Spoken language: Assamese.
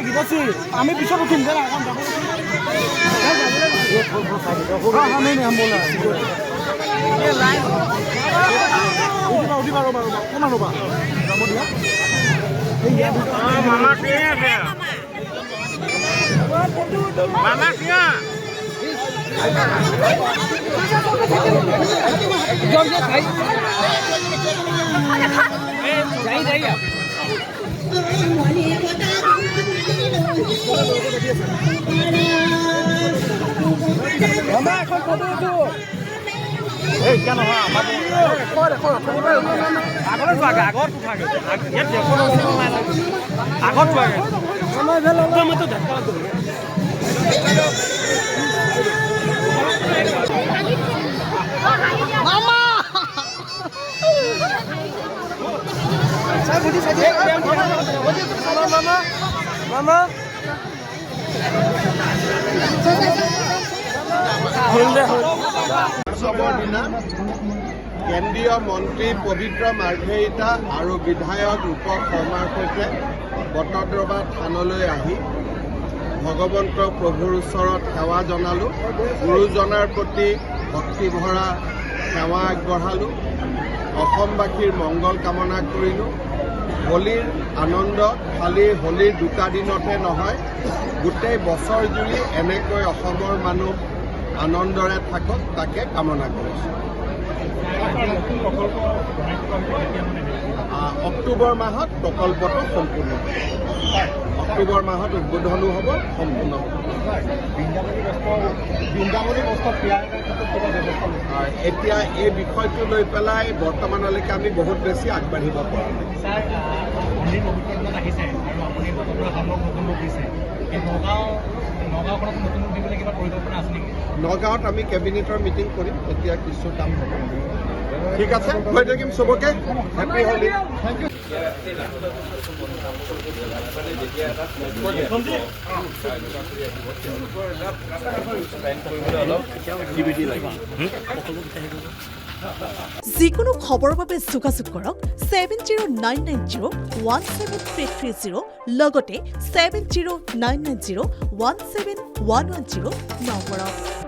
গীতাশ্ৰী আমি পিছত উঠিম দে উঠিবা ৰ'বা অকণমান ৰ'বা যাব দিয়া মামা কি আছে মামা কিয়া কেন্দ্ৰীয় মন্ত্ৰী পবিত্ৰ মাৰ্ঘেৰিটা আৰু বিধায়ক ৰূপক শৰ্মাৰ সৈতে বটদ্ৰৱা থানলৈ আহি ভগৱন্ত প্ৰভুৰ ওচৰত সেৱা জনালোঁ গুৰুজনাৰ প্ৰতি ভক্তিভৰা সেৱা আগবঢ়ালোঁ অসমবাসীৰ মংগল কামনা কৰিলোঁ হোলীৰ আনন্দ খালি হোলীৰ দুটা দিনতে নহয় গোটেই বছৰ জুৰি এনেকৈ অসমৰ মানুহ আনন্দৰে থাকক তাকে কামনা কৰিছোঁ অক্টোবৰ মাহত প্ৰকল্পটো সম্পূৰ্ণ হ'ব অক্টোবৰ মাহত উদ্বোধনো হ'ব সম্পূৰ্ণ হ'ব এতিয়া এই বিষয়টো লৈ পেলাই বৰ্তমানলৈকে আমি বহুত বেছি আগবাঢ়িব পৰা নগাঁৱত আমি কেবিনেটৰ মিটিং কৰিম এতিয়া কিছু কাম হ'ব ঠিক আছে কৈ থাকিম চবকে হেপী হোলী যিকোনো খবৰৰ বাবে যোগাযোগ কৰক 7099017330 লগতে 7099017110 নম্বৰত।